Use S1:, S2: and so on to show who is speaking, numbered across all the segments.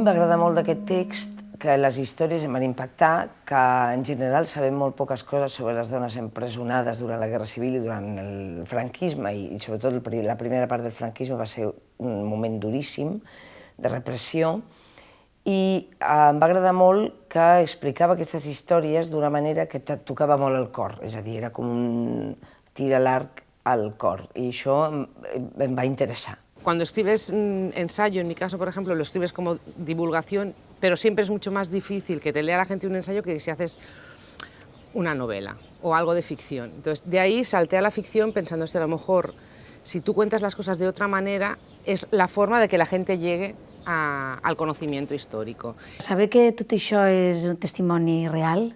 S1: va agradar molt d'aquest text que les històries em van impactar, que en general sabem molt poques coses sobre les dones empresonades durant la Guerra Civil i durant el franquisme, i sobretot la primera part del franquisme va ser un moment duríssim de repressió, i em va agradar molt que explicava aquestes històries d'una manera que et tocava molt el cor, és a dir, era com un tir a l'arc al cor, i això em va interessar.
S2: Cuando escribes ensayo, en mi caso, por ejemplo, lo escribes como divulgación, pero siempre es mucho más difícil que te lea la gente un ensayo que si haces una novela o algo de ficción. Entonces, de ahí salté a la ficción pensando que a lo mejor, si tú cuentas las cosas de otra manera, es la forma de que la gente llegue al conocimiento histórico.
S3: Saber que tot això és un testimoni real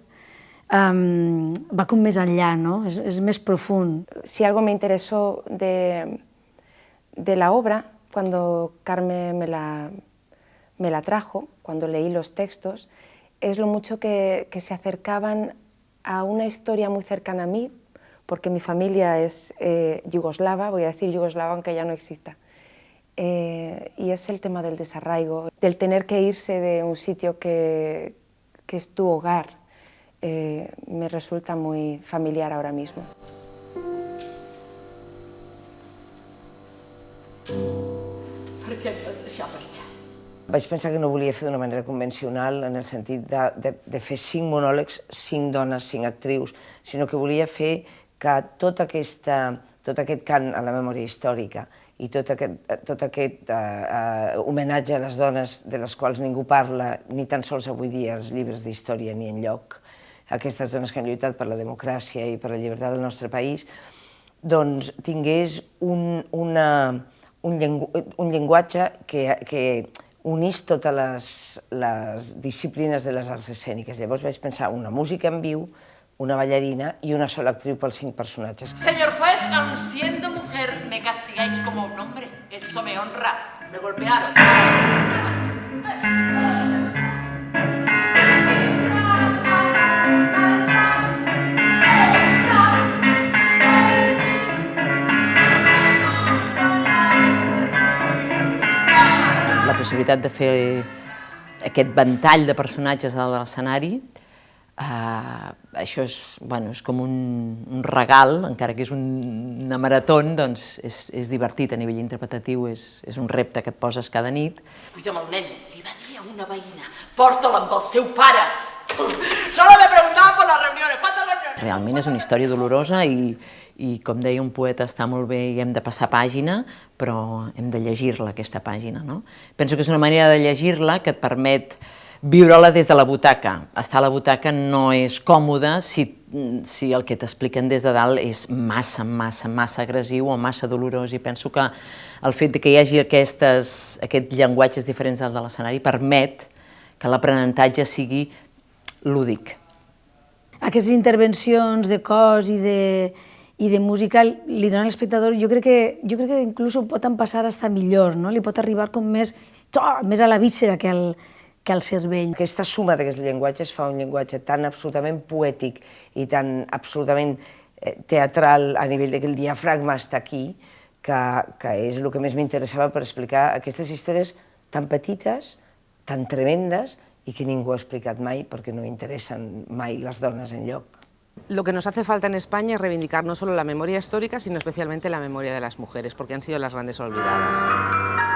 S3: va com més enllà, no? És més profund.
S4: Si algo me interesó de la obra, cuando Carme me la trajo, cuando leí los textos, es lo mucho que se acercaban a una historia muy cercana a mí, porque mi familia es yugoslava, voy a decir yugoslava aunque ya no exista, y es el tema del desarraigo, del tener que irse de un sitio que es tu hogar, me resulta muy familiar ahora mismo.
S5: Per què et vas deixar marxar?
S1: Vaig pensar que no volia fer d'una manera convencional, en el sentit de fer 5 monòlegs, 5 dones, 5 actrius, sinó que volia fer que tot aquest cant a la memòria històrica i tot aquest homenatge a les dones de les quals ningú parla, ni tan sols avui dia als llibres d'història ni enlloc, aquestes dones que han lluitat per la democràcia i per la llibertat del nostre país, doncs tingués un llenguatge que unís totes les disciplines de les arts escèniques. Llavors vaig pensar una música en viu, una ballarina i una sola actriu pels 5 personatges.
S5: Señor juez, aun siendo mujer, me castigáis como un hombre. Eso me honra. Me golpearon.
S6: La possibilitat de fer aquest ventall de personatges a l'escenari, això és com un regal, encara que és una marató, doncs és divertit a nivell interpretatiu, és un repte que et poses cada nit.
S5: Cuida amb el nen, li va dir a una veïna, porta'l amb el seu pare. Solo me preguntaban por las reuniones, ¿cuántas reuniones?
S6: Realment és una història dolorosa i com deia un poeta, està molt bé i hem de passar pàgina, però hem de llegir-la, aquesta pàgina, no? Penso que és una manera de llegir-la que et permet viure-la des de la butaca. Estar a la butaca no és còmode si el que t'expliquen des de dalt és massa agressiu o massa dolorós, i penso que el fet que hi hagi aquests llenguatges diferents de l'escenari permet que l'aprenentatge sigui lúdic.
S3: Aquestes intervencions de cos i de música li donen a l'espectador, jo crec que inclús ho pot passar fins millor, li pot arribar com més a la víscera que al cervell.
S1: Aquesta suma d'aquests llenguatges fa un llenguatge tan absolutament poètic i tan absolutament teatral a nivell que el diafragma està aquí, que és el que més m'interessava per explicar aquestes històries tan petites, tan tremendes, y que ningú ha explicat mai perquè no interessen mai les dones enlloc.
S2: Lo que nos hace falta en España es reivindicar no solo la memoria histórica, sino especialmente la memoria de las mujeres, porque han sido las grandes olvidadas.